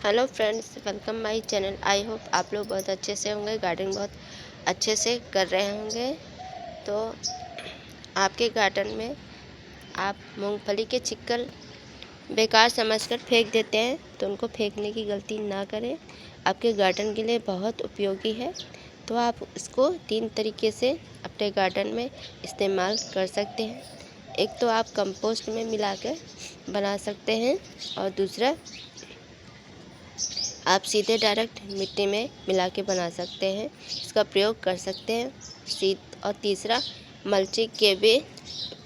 Hello friends, welcome my channel. I hope आप लोग बहुत अच्छे से होंगे, गार्डनिंग बहुत अच्छे से कर रहे होंगे। तो आपके गार्डन में आप मूंगफली के छिक्कल बेकार समझकर फेंक देते हैं, तो उनको फेंकने की गलती ना करें। आपके गार्डन के लिए बहुत उपयोगी है। तो आप इसको 3 तरीके से अपने गार्डन में इस्तेमाल कर सकते हैं। एक तो आप कंपोस्ट में मिलाकर बना सकते हैं, और दूसरा आप सीधे डायरेक्ट मिट्टी में मिला के बना सकते हैं, इसका प्रयोग कर सकते हैं। और तीसरा मल्चिंग के भी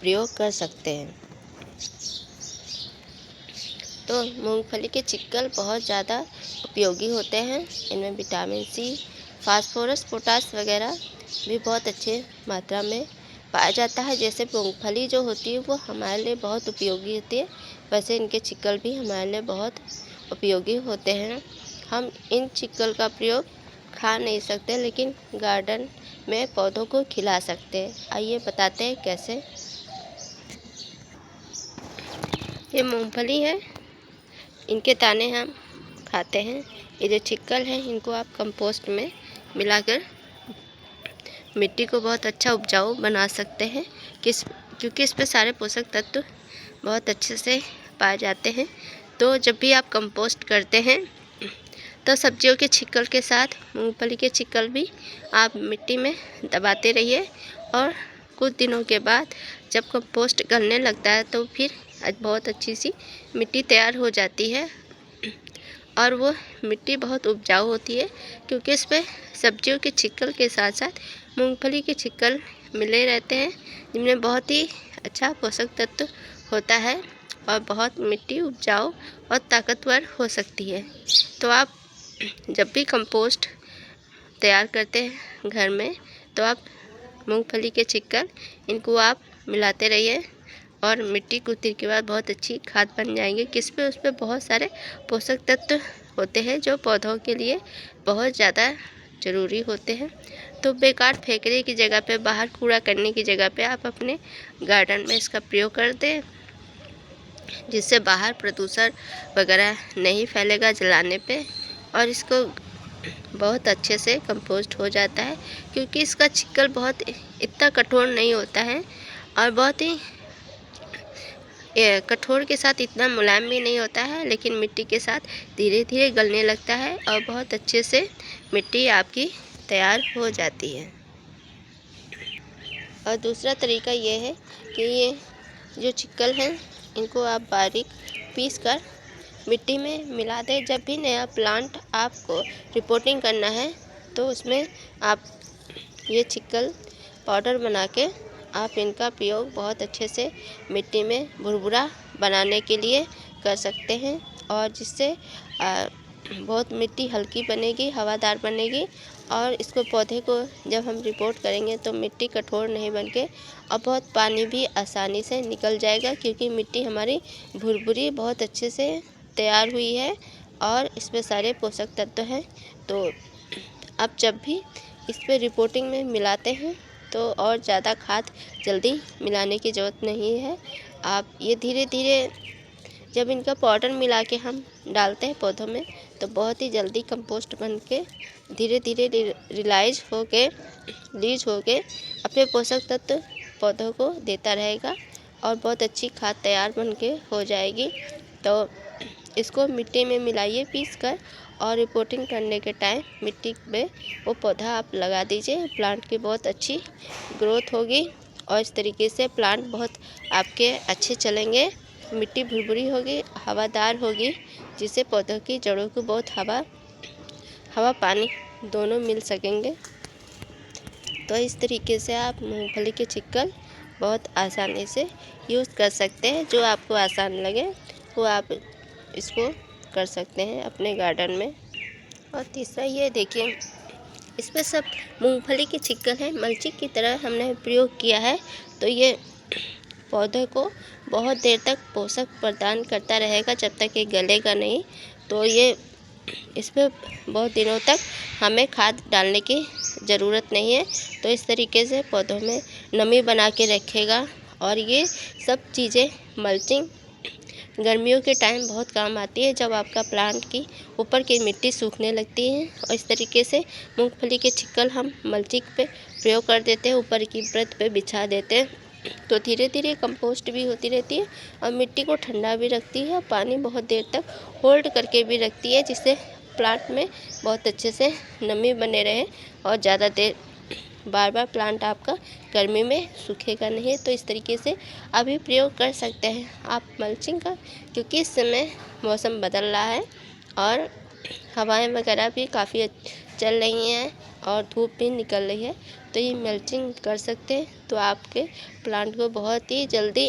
प्रयोग कर सकते हैं। तो मूंगफली के छिक्कल बहुत ज़्यादा उपयोगी होते हैं। इनमें विटामिन सी, फास्फोरस, पोटास वगैरह भी बहुत अच्छे मात्रा में पाया जाता है। जैसे मूंगफली जो होती है वो हमारे लिए बहुत उपयोगी होती है, वैसे इनके छिक्कल भी हमारे लिए बहुत उपयोगी होते हैं। हम इन छिक्कल का प्रयोग खा नहीं सकते, लेकिन गार्डन में पौधों को खिला सकते हैं। आइए बताते हैं कैसे। ये मूंगफली है, इनके दाने हम खाते हैं। ये जो छिक्कल है, इनको आप कंपोस्ट में मिलाकर मिट्टी को बहुत अच्छा उपजाऊ बना सकते हैं। क्योंकि इस पे सारे पोषक तत्व बहुत अच्छे से पाए जाते हैं। तो जब भी आप कंपोस्ट करते हैं तो सब्जियों के छिक्कल के साथ मूंगफली के छिक्कल भी आप मिट्टी में दबाते रहिए, और कुछ दिनों के बाद जब कंपोस्ट गलने लगता है तो फिर बहुत अच्छी सी मिट्टी तैयार हो जाती है, और वो मिट्टी बहुत उपजाऊ होती है। क्योंकि इस पर सब्जियों के छिक्कल के साथ साथ मूंगफली के छिक्कल मिले रहते हैं, जिनमें बहुत ही अच्छा पोषक तत्व होता है, और बहुत मिट्टी उपजाऊ और ताकतवर हो सकती है। तो आप जब भी कंपोस्ट तैयार करते हैं घर में, तो आप मूंगफली के छिक्कल इनको आप मिलाते रहिए, और मिट्टी कुछ दिन के बाद बहुत अच्छी खाद बन जाएंगे। उस पर बहुत सारे पोषक तत्व होते हैं जो पौधों के लिए बहुत ज़्यादा ज़रूरी होते हैं। तो बेकार फेंकने की जगह पे, बाहर कूड़ा करने की जगह पे आप अपने गार्डन में इसका प्रयोग कर दें, जिससे बाहर प्रदूषण वगैरह नहीं फैलेगा जलाने पे, और इसको बहुत अच्छे से कंपोस्ट हो जाता है। क्योंकि इसका छिक्कल बहुत इतना कठोर नहीं होता है, और बहुत ही कठोर के साथ इतना मुलायम भी नहीं होता है, लेकिन मिट्टी के साथ धीरे धीरे गलने लगता है, और बहुत अच्छे से मिट्टी आपकी तैयार हो जाती है। और दूसरा तरीका ये है कि ये जो छिक्कल हैं, इनको आप बारीक पीस कर मिट्टी में मिला दें। जब भी नया प्लांट आपको रिपोर्टिंग करना है, तो उसमें आप ये छिक्कल पाउडर बना के आप इनका प्रयोग बहुत अच्छे से मिट्टी में भुरभुरा बनाने के लिए कर सकते हैं, और जिससे बहुत मिट्टी हल्की बनेगी, हवादार बनेगी, और इसको पौधे को जब हम रिपोर्ट करेंगे तो मिट्टी कठोर नहीं बनके, और बहुत पानी भी आसानी से निकल जाएगा। क्योंकि मिट्टी हमारी भुरभुरी बहुत अच्छे से तैयार हुई है, और इसमें सारे पोषक तत्व हैं। तो आप जब भी इस पर रिपोर्टिंग में मिलाते हैं, तो और ज़्यादा खाद जल्दी मिलाने की ज़रूरत नहीं है। आप ये धीरे धीरे जब इनका पाउडर मिला के हम डालते हैं पौधों में, तो बहुत ही जल्दी कंपोस्ट बन के धीरे धीरे लीज हो के अपने पोषक तत्व पौधों को देता रहेगा, और बहुत अच्छी खाद तैयार बन के हो जाएगी। तो इसको मिट्टी में मिलाइए पीस कर, और रिपोर्टिंग करने के टाइम मिट्टी में वो पौधा आप लगा दीजिए। प्लांट की बहुत अच्छी ग्रोथ होगी, और इस तरीके से प्लांट बहुत आपके अच्छे चलेंगे। मिट्टी भुरभुरी होगी, हवादार होगी, जिससे पौधों की जड़ों को बहुत हवा पानी दोनों मिल सकेंगे। तो इस तरीके से आप मूंगफली के छिक्कल बहुत आसानी से यूज़ कर सकते हैं। जो आपको आसान लगे वो आप इसको कर सकते हैं अपने गार्डन में। और तीसरा ये देखिए, इसमें सब मूंगफली के छिक्कल है, मल्चिंग की तरह हमने प्रयोग किया है। तो ये पौधे को बहुत देर तक पोषक प्रदान करता रहेगा, जब तक ये गलेगा नहीं। तो ये इसमें बहुत दिनों तक हमें खाद डालने की ज़रूरत नहीं है। तो इस तरीके से पौधों में नमी बना के रखेगा, और ये सब चीज़ें मल्चिंग गर्मियों के टाइम बहुत काम आती है, जब आपका प्लांट की ऊपर की मिट्टी सूखने लगती है। और इस तरीके से मूंगफली के छिक्कल हम मल्चिंग पे प्रयोग कर देते हैं, ऊपर की परत पे बिछा देते हैं, तो धीरे धीरे कंपोस्ट भी होती रहती है और मिट्टी को ठंडा भी रखती है और पानी बहुत देर तक होल्ड करके भी रखती है, जिससे प्लांट में बहुत अच्छे से नमी बने रहे और ज़्यादा देर बार बार प्लांट आपका गर्मी में सूखेगा नहीं। तो इस तरीके से अभी प्रयोग कर सकते हैं आप मल्चिंग का, क्योंकि इस समय मौसम बदल रहा है और हवाएं वगैरह भी काफ़ी चल रही हैं और धूप भी निकल रही है, तो ये मल्चिंग कर सकते हैं। तो आपके प्लांट को बहुत ही जल्दी,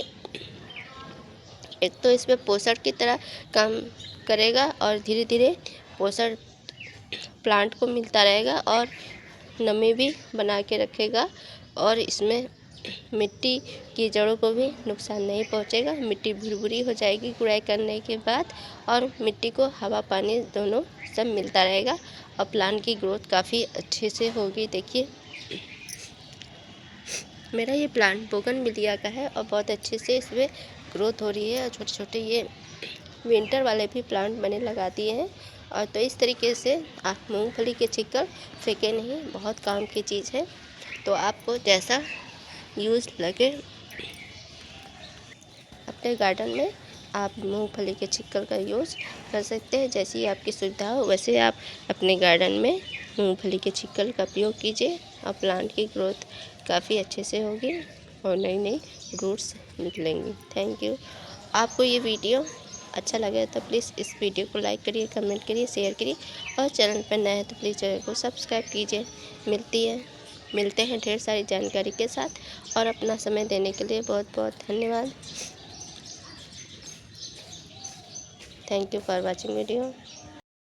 एक तो इसमें पोषण की तरह काम करेगा और धीरे धीरे पोषण प्लांट को मिलता रहेगा और नमी भी बना के रखेगा और इसमें मिट्टी की जड़ों को भी नुकसान नहीं पहुंचेगा। मिट्टी भुरभुरी हो जाएगी गुड़ाई करने के बाद और मिट्टी को हवा पानी दोनों सब मिलता रहेगा और प्लांट की ग्रोथ काफ़ी अच्छे से होगी। देखिए मेरा ये प्लांट बोगनविलिया का है और बहुत अच्छे से इसमें ग्रोथ हो रही है और छोटे छोटे ये विंटर वाले भी प्लांट मैंने लगा दिए हैं। और तो इस तरीके से आप मूंगफली के छिक्कल फेंके नहीं, बहुत काम की चीज़ है। तो आपको जैसा यूज़ लगे अपने गार्डन में आप मूंगफली के छिक्कल का यूज़ कर सकते हैं। जैसी आपकी सुविधा हो वैसे आप अपने गार्डन में मूंगफली के छिक्कल का उपयोग कीजिए और प्लांट की ग्रोथ काफ़ी अच्छे से होगी और नई नई रूट्स निकलेंगी। Thank you. आपको ये वीडियो अच्छा लगे तो प्लीज़ इस वीडियो को लाइक करिए, कमेंट करिए, शेयर करिए और चैनल पर नए हैं तो प्लीज़ चैनल को सब्सक्राइब कीजिए। मिलते हैं ढेर सारी जानकारी के साथ और अपना समय देने के लिए बहुत बहुत धन्यवाद। Thank you for watching video.